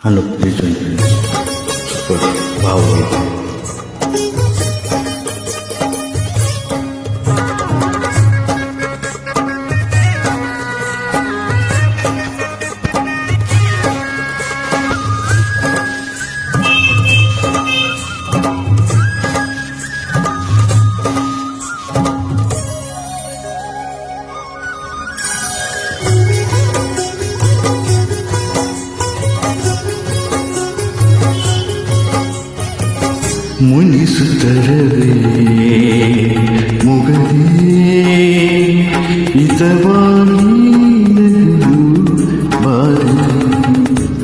ಅನ್ನೋ ಭಾವನೆ. ಮುನಿಸುತ್ತರವೇ ಮುಗದೇ ಹಿತವಾಗಿ ಬಾರಿ.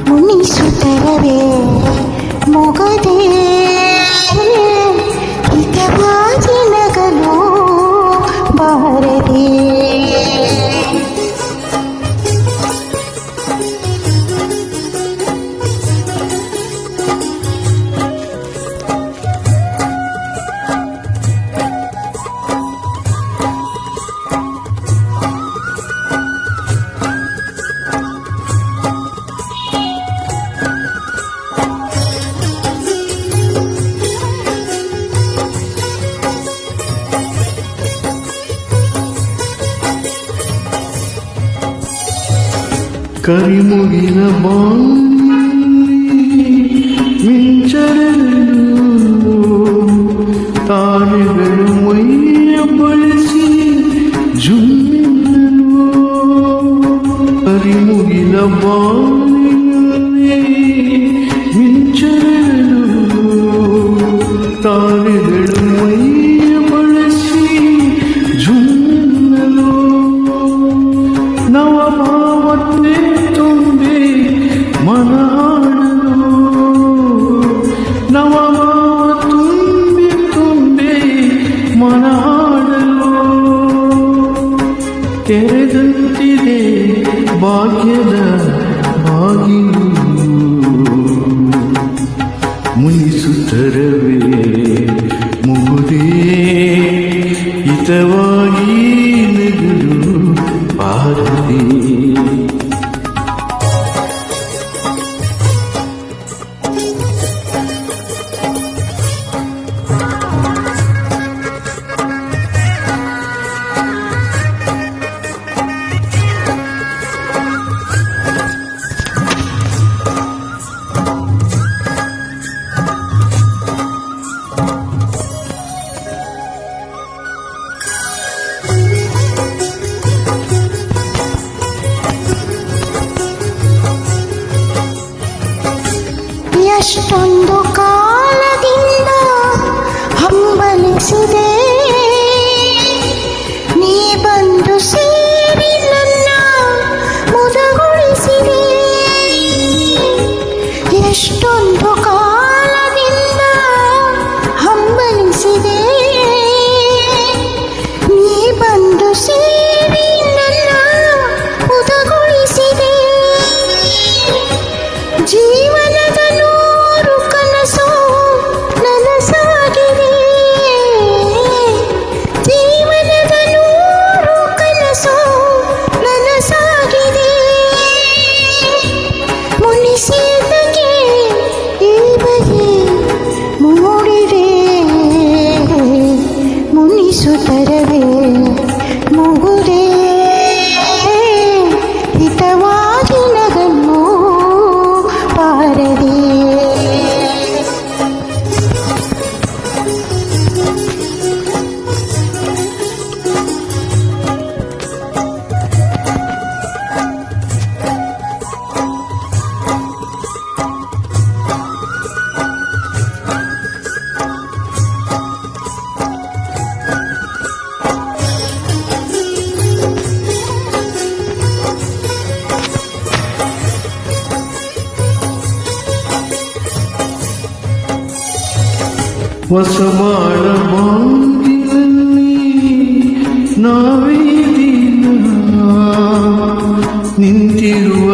ಮುನಿಸುತ್ತರವೇ ಮುಗದೇ ಹಿತವಾಗಿ ನಗಲು ಬಾರದೆ. ಕರಿಮುಗಿಲ ಮಿಂಚರಲು ತಾರೆಗಳು ಮೈಯ ಬಳಸಿ ಜುಮ್ಮಿನಲು. ಕರಿಮುಗಿಲ ಮಿಂಚರಲು ತಾರೆಗಳು ಮೈಯ ಬಳಸಿ ಜುಮ್ಮಿನಲು. ನವಭಾವತೆ ತುಂಬಿ ಮನ ಹಾಡಲು, ನವಭಾವ ತುಂಬಿ ತುಂಬಿ ಮನ ಹಾಡಲು. ತೆರೆದಂತಿದೆ ಭಾಗ್ಯದ ಬಾಗಿಲು. ಮುನಿಸುತ್ತರವೇ ಮುಗುದೇ ಹಿತವಾಗಿ ನಗಲು ಬಾರದೆ. ಎಷ್ಟೊಂದು ಕಾಲದಿಂದ ಹಂಬಲಿಸಿದೆ ನೀ ಬಂದು ಸೇರಿ ನನ್ನ ಮುದಗೊಳಿಸಿದೆ. ಎಷ್ಟೊಂದು ಕಾಲದಿಂದ ಹಂಬಲಿಸಿದೆ ನೀ ಬಂದು ಸೇರಿ ನನ್ನ ಮುದಗೊಳಿಸಿದೆ. ಜೀವನದ ಮುನಿಸುತ್ತರವೇ ಮುಗುದೇ ಹಿತವಾಗಿ ನಗಲು ಬಾರದೆ. ಹೊಸಬಾಳ ಬಾಗಿಲಲ್ಲಿ ನಾವೇ ದಿನ ನಿಂತಿರುವ